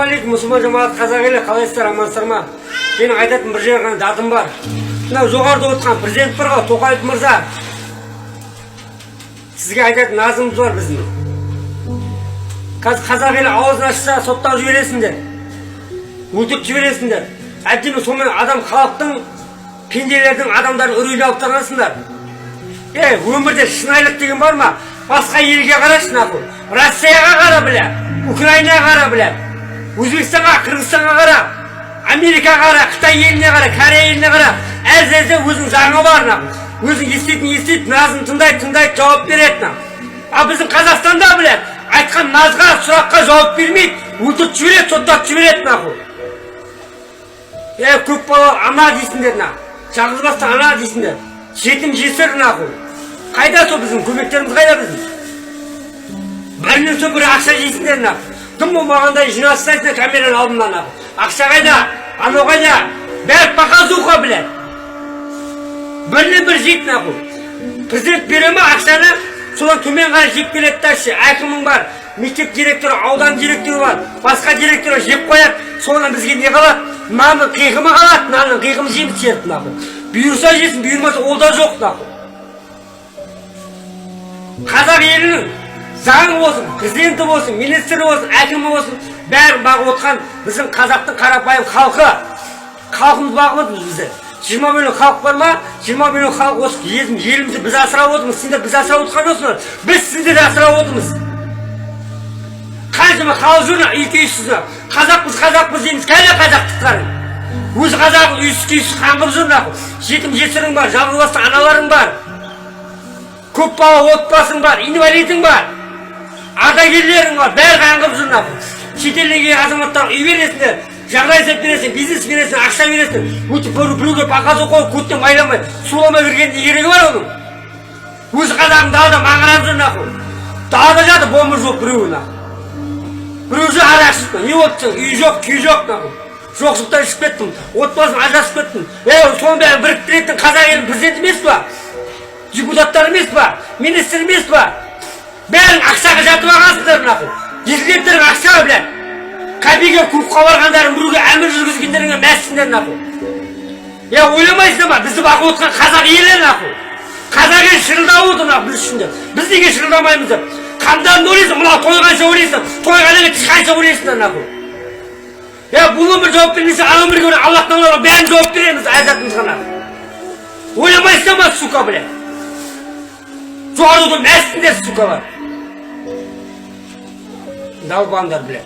Ассалаумағалейкум, мұсылман жамағат, қазақ елі, қалайсыздар, амансыздар ма? Менің айтатын бір жер ғана датым бар. Мынау жоғарыда отырған президент бар ғой, Тоқаев мырза. Сізге айтатын назымыз бар біздің. Қазір қазақ елі ауызын ашса, соттап жібересіңдер. Өлтіріп жібересіңдер. Әдемі сонымен адам халықтың, пенделердің, адамдардың үрейін алып тұрғансыңдар. Өмірде шынайылық деген бар ма? Басқа елге қарашы нақыл. Россияға қара біле, Украинаға қара біле, Өзбекстанға, Қырғызстанға қара, Америкаға қара, Қытай еліне қара, Корея еліне қара. Әр-жерде өзінің заңы бар нақыл. Өзің еститін, назын тыңдайды, жауап береді нақыл. А біздің Қазақстанда біле, айтқан назға, сұраққа жауап бермейді, өлтіріп жібереді, соттап жібереді нақыл. Көп бала ана дейсіңдер нақыл. Жалғызбасты ана дейсіңдер. Жетім жесір нақыл. Қайда сол біздің көмектеріміз қайда біздің? Бірінен соң бірі ақша жейсіңдер нақыл. Тым болмағандай жинастайсыңдар камераның алдынан нақыл. Ақша қайда? Анау қайда? Бәрі показуха біледі. Бірінен бір жейді нақыл. Президент бере ма ақшаны? Содан төмен қарай жеп келеді тәші. Әкімің бар, мектеп директоры, аудан директоры бар, басқа директоры жеп қояды. Содан бізге не қалады? Нанның қиқымы қалады, нанның қиқымы жеміз жерді нақыл. Бұйырса жесін, бұйырмаса ол да жоқ нақыл. Қазақ елінің заңы болсын, президенті болсын, министрі болсын, әкімі болсын, бәрін бағып отқан біздің қазақтың қарапайым халқы. Халқымыз бағып отыр бізді. 20 миллион халық бар ма? 20 миллион халық осы елімізді біз асырап отырмыз. Сендер біз асырап отырған жоқсыңдар. Біз сендерді асырап отырмыз. Қаншама халық жүрді, үй-күйсіз. Қазақпыз дейміз, кәлі қазақтықтарын. Өзі қазақ үйсіз-күйсіз қаңғып жүр нақыл. Жетім жесірің бар, жалғызбасты аналарың бар. Көп бала отбасың бар, инвалидың бар. Ардагерлерің бар, бәрі қаңғып жүр нақыл. Шетелден келген азаматтарға үй бересіңдер, жағдай жасап бересің, бизнес бересің, ақша бересің. Өтіп біреуге показу қойып, көттен майламай, суламай кіргенде керегі бар оның. Өзі қазағың далада маңырап жүр нақыл. Далада жатыр, бомбы жоқ біреуі нақыл. Біреу жүр арақ ішіп, не отырсың, үй жоқ, күй жоқ нақыл. Жоқшылықтан ішіп кеттім, отбасын ажырасып кеттім. Соның бәрін біріктіретін қазақ елінің президенті емес па? Депутаттар емес па? Министр емес па? Бәрін ақшаға жатып алғансыңдар нақыл. Президенттерің ақшаға біле. Кәбеге клубқа барғандарын біреуге әмір жүргізгендеріңе мәссіңдер нақыл. Ойламайсыңдар ма? Бізді бағып отқан қазақ елі нақыл. Қазақ ел шырылдап отыр нақыл біз үшін. Біз неге шырылдамаймыз деп? Қамданды ойлайсың, мына тойғанша ойлайсың, тойғаннан тышқанша ойлайсыңдар нақыл. Бұл өмір жауап бермесе, ана өмірге өре Аллахтан оларға бәрін жауап береміз әзатымызға нақыл. Ойламайсыңдар ма, сука біле? Жоғарыда мәссіңдер, сука бар. Далбаңдар біле.